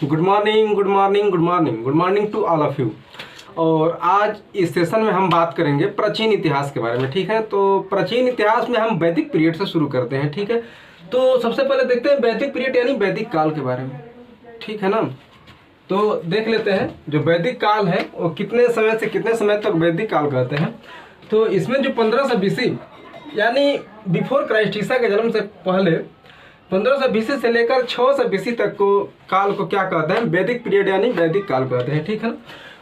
Good morning good morning good morning good morning to all of you. और आज इस session में हम बात करेंगे प्राचीन इतिहास के बारे में। ठीक है, तो प्राचीन इतिहास में हम वैदिक पीरियड से शुरू करते हैं। ठीक है, तो सबसे पहले देखते हैं वैदिक पीरियड यानी वैदिक काल के बारे में। ठीक है ना, तो देख लेते हैं जो वैदिक काल है वो कितने समय से कितने समय तक वैदिक काल कहते हैं। तो इसमें जो 1500 BC यानी बिफोर क्राइस्ट, ईसा के जन्म से पहले 1500 BC से लेकर 600 BC तक को काल को क्या कहते हैं, वैदिक पीरियड यानी वैदिक काल कहते हैं। ठीक है,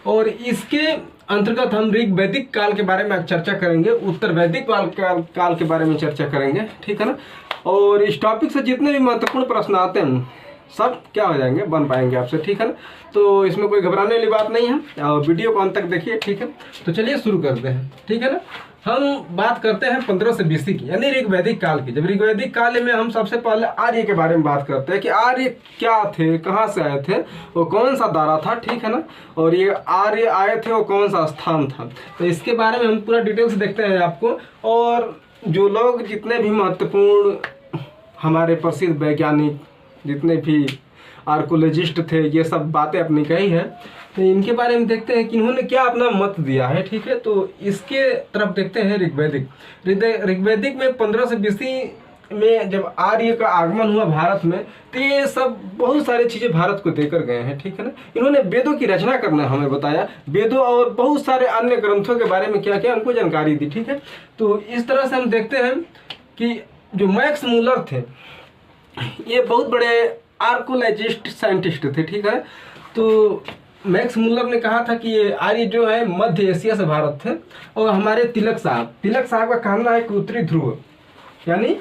और इसके अंतर्गत हम ऋग वैदिक काल के बारे में चर्चा करेंगे, उत्तर वैदिक काल के बारे में चर्चा करेंगे। ठीक है ना, और इस टॉपिक से जितने भी महत्वपूर्ण प्रश्न आते हैं सब क्या हो जाएंगे, बन पाएंगे आपसे। ठीक है ना, तो इसमें कोई घबराने वाली बात नहीं है और वीडियो को अंत तक देखिए। ठीक है, तो चलिए शुरू करते हैं। ठीक है ना, हम बात करते हैं 1500 BC की यानी ऋग्वैदिक काल की। जब ऋग्वैदिक काल में हम सबसे पहले आर्य के बारे में बात करते हैं कि आर्य क्या थे, कहाँ से आए थे, वो कौन सा दायरा था। ठीक है ना, और ये आर्य आए थे वो कौन सा स्थान था, तो इसके बारे में हम पूरा डिटेल्स देखते हैं आपको। और जो लोग जितने भी महत्वपूर्ण हमारे प्रसिद्ध वैज्ञानिक जितने भी आर्कोलॉजिस्ट थे ये सब बातें अपनी कही है, तो इनके बारे में देखते हैं कि इन्होंने क्या अपना मत दिया है। ठीक है, तो इसके तरफ देखते हैं ऋग्वैदिक में 1500 BC में जब आर्य का आगमन हुआ भारत में, तो ये सब बहुत सारी चीज़ें भारत को देकर गए हैं। ठीक है ना, इन्होंने वेदों की रचना करना हमें बताया, वेदों और बहुत सारे अन्य ग्रंथों के बारे में क्या क्या हमको जानकारी दी। ठीक है, तो इस तरह से हम देखते हैं कि जो मैक्स मूलर थे ये बहुत बड़े आर्कोलॉजिस्ट साइंटिस्ट थे। ठीक है, तो मैक्स मुल्लर ने कहा था कि ये आर्य जो है मध्य एशिया से भारत थे। और हमारे तिलक साहब का कहना है कि उत्तरी ध्रुव यानी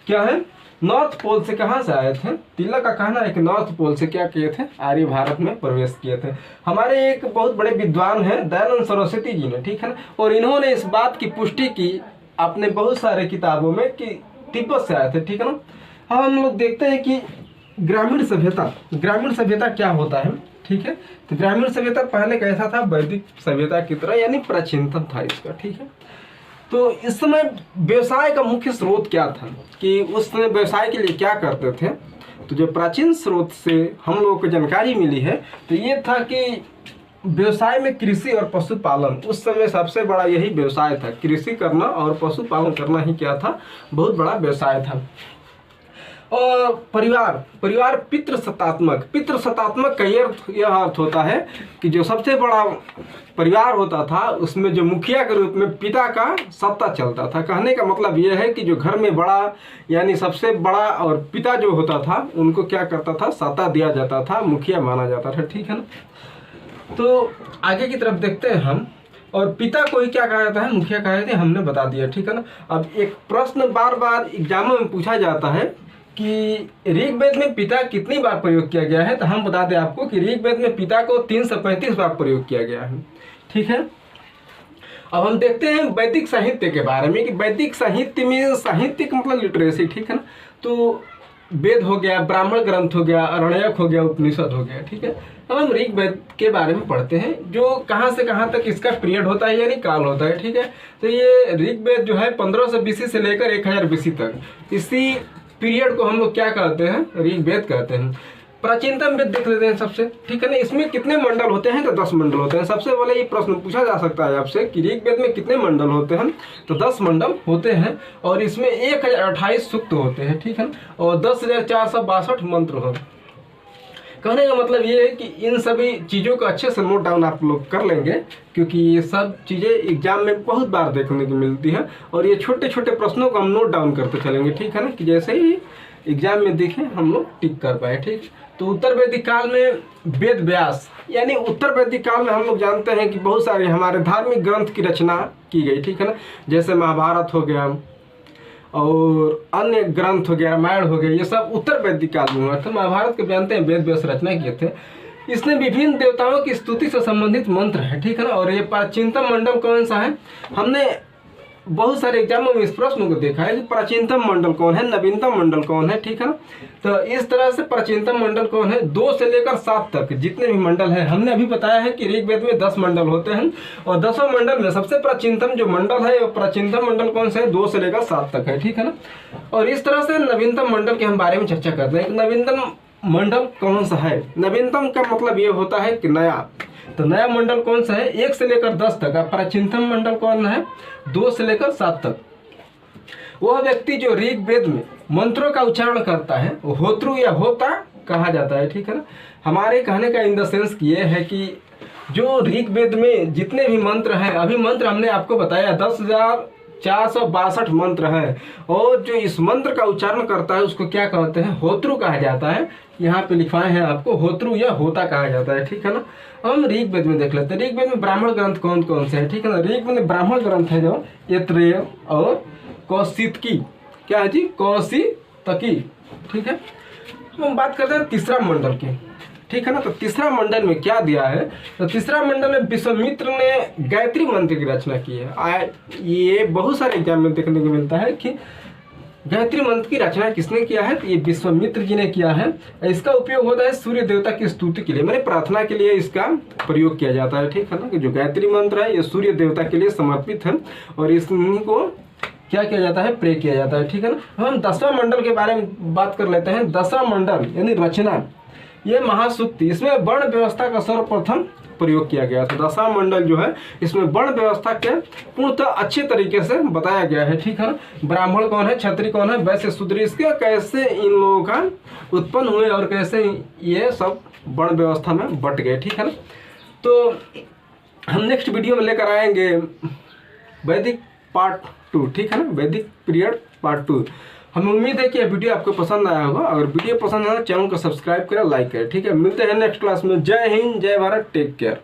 क्या है, नॉर्थ पोल से कहाँ से आए थे। तिलक का कहना है कि नॉर्थ पोल से क्या किए थे, आर्य भारत में प्रवेश किए थे। हमारे एक बहुत बड़े विद्वान हैं दयानंद सरस्वती जी ने, ठीक है ना, और इन्होंने इस बात की पुष्टि की अपने बहुत सारे किताबों में कि तिब्बत से आए थे। ठीक है ना, हम लोग देखते हैं कि ग्रामीण सभ्यता क्या होता है। ठीक है, तो ग्रामीण सभ्यता पहले कैसा था, वैदिक सभ्यता की तरह यानी प्राचीनतम था इसका। ठीक है, तो इस समय व्यवसाय का मुख्य स्रोत क्या था कि उस समय व्यवसाय के लिए क्या करते थे। तो जो प्राचीन स्रोत से हम लोगों को जानकारी मिली है तो ये था कि व्यवसाय में कृषि और पशुपालन उस समय सबसे बड़ा यही व्यवसाय था। कृषि करना और पशुपालन करना ही क्या था, बहुत बड़ा व्यवसाय था। और परिवार पितृसत्तात्मक का यह अर्थ होता है कि जो सबसे बड़ा परिवार होता था उसमें जो मुखिया के रूप में पिता का सत्ता चलता था। कहने का मतलब यह है कि जो घर में बड़ा यानी सबसे बड़ा और पिता जो होता था उनको क्या करता था, सत्ता दिया जाता था, मुखिया माना जाता था। ठीक है ना, तो आगे की तरफ देखते हैं हम। और पिता को ही क्या कहा जाता है, मुखिया कहा जाता है, हमने बता दिया। ठीक है ना, अब एक प्रश्न बार बार एग्जामों में पूछा जाता है कि ऋग्वेद में पिता कितनी बार प्रयोग किया गया है, तो हम बता दें आपको कि ऋग्वेद में पिता को 335 बार प्रयोग किया गया है। ठीक है, अब हम देखते हैं वैदिक साहित्य के बारे में कि वैदिक साहित्य में साहित्य का मतलब लिटरेसी। ठीक है ना, तो वेद हो गया, ब्राह्मण ग्रंथ हो गया, अरण्यक हो गया, उपनिषद हो गया। ठीक है, अब हम ऋग्वेद के बारे में पढ़ते हैं जो कहाँ से कहाँ तक इसका पीरियड होता है यानी काल होता है। ठीक है, तो ये ऋग्वेद जो है 1500 BC से लेकर 1000 BC तक, इसी पीरियड को हम लोग क्या कहते हैं, ऋग्वेद कहते हैं। प्राचीनतम वेद देख लेते हैं सबसे। ठीक है ना, इसमें कितने मंडल होते हैं, तो 10 मंडल होते हैं। सबसे पहले ये प्रश्न पूछा जा सकता है आपसे कि ऋग्वेद में कितने मंडल होते हैं, तो 10 मंडल होते हैं और इसमें 1028 सूक्त होते हैं। ठीक है, और 10,462 मंत्र होते हैं। कहने का मतलब ये है कि इन सभी चीज़ों को अच्छे से नोट डाउन आप लोग कर लेंगे क्योंकि ये सब चीज़ें एग्जाम में बहुत बार देखने को मिलती है और ये छोटे छोटे प्रश्नों को हम नोट डाउन करते चलेंगे। ठीक है ना, कि जैसे ही एग्जाम में देखें हम लोग टिक कर पाए। ठीक, तो उत्तर वैदिक काल में वेद व्यास यानी उत्तर वैदिक काल में हम लोग जानते हैं कि बहुत सारे हमारे धार्मिक ग्रंथ की रचना की गई। ठीक है ना, जैसे महाभारत हो गया और अन्य ग्रंथ हो गया, रामायण हो गया, ये सब उत्तर वैदिक काल में हुआ था। महाभारत के जानते हैं वेद व्यास रचना किए थे। इसमें विभिन्न देवताओं की स्तुति से संबंधित मंत्र है। ठीक है ना, और ये प्राचीनतम मंडल कौन सा है, हमने बहुत सारे एग्जामों में इस प्रश्न को देखा है कि प्राचीनतम मंडल कौन है, नवीनतम मंडल कौन है। ठीक है ना, तो इस तरह से प्राचीनतम मंडल कौन है, 2 से लेकर 7 तक जितने भी मंडल हैं। हमने अभी बताया है कि ऋग्वेद में 10 मंडल होते हैं और 10 मंडल में सबसे प्राचीनतम जो मंडल है वो प्राचीनतम मंडल कौन सा है, 2 से लेकर 7 तक है। ठीक है ना, और इस तरह से नवीनतम मंडल के हम बारे में चर्चा करते हैं। नवीनतम मंडल कौन सा है? नवीनतम का मतलब ये होता है कि नया। तो नया मंडल कौन सा है? 1 से लेकर 10 तक। और प्राचीनतम मंडल कौन है? 2 से लेकर 7 तक। वह व्यक्ति जो ऋग्वेद में मंत्रों का उच्चारण करता है वो होतृ या होता कहा जाता है, ठीक है ना। हमारे कहने का इन द सेंस ये है कि जो ऋग्वेद में जितने भी मंत्र हैं, अभी मंत्र हमने आपको बताया 10,462 मंत्र है, और जो इस मंत्र का उच्चारण करता है उसको क्या कहते हैं? होतृ कहा जाता है। यहाँ पे लिखवाए हैं आपको, होतृ या होता कहा जाता है, ठीक है ना। हम ऋग्वेद में देख लेते हैं। ऋग्वेद में ब्राह्मण ग्रंथ कौन कौन से हैं, ठीक है ना। ऋग्वेद में ब्राह्मण ग्रंथ है जो ऐत्रेय और कौशितकी, क्या है जी? कौशितकी, ठीक है। हम बात करते हैं तीसरा मंडल की, ठीक है ना। तो तीसरा मंडल में क्या दिया है? तो तीसरा मंडल में विश्वामित्र ने गायत्री मंत्र की रचना की है। ये बहुत सारे एग्जाम में देखने को मिलता है कि गायत्री मंत्र की रचना किसने किया है? तो ये विश्वामित्र जी ने किया है। इसका उपयोग होता है सूर्य देवता की स्तुति के लिए, मैंने प्रार्थना के लिए इसका प्रयोग किया जाता है, ठीक है ना। कि जो गायत्री मंत्र है ये सूर्य देवता के लिए समर्पित है और इन्हीं को क्या किया जाता है? प्रे किया जाता है, ठीक है ना। हम 10वां मंडल के बारे में बात कर लेते हैं। 10वां मंडल यानी रचना, ये महासूक्ति, इसमें वर्ण व्यवस्था का सर्वप्रथम प्रयोग किया गया था। 10वां मंडल जो है इसमें वर्ण व्यवस्था के पूर्णतः अच्छे तरीके से बताया गया है, ठीक है ना। ब्राह्मण कौन है, क्षत्रिय कौन है, वैश्य शूद्र, इसके कैसे इन लोगों का उत्पन्न हुए और कैसे ये सब वर्ण व्यवस्था में बट गए, ठीक है ना। तो हम नेक्स्ट वीडियो में लेकर आएंगे वैदिक पार्ट 2, ठीक है ना, वैदिक पीरियड पार्ट 2। हमें उम्मीद है कि यह वीडियो आपको पसंद आया होगा। अगर वीडियो पसंद आया तो चैनल को सब्सक्राइब करें, लाइक करें, ठीक है। मिलते हैं नेक्स्ट क्लास में। जय हिंद, जय भारत, टेक केयर।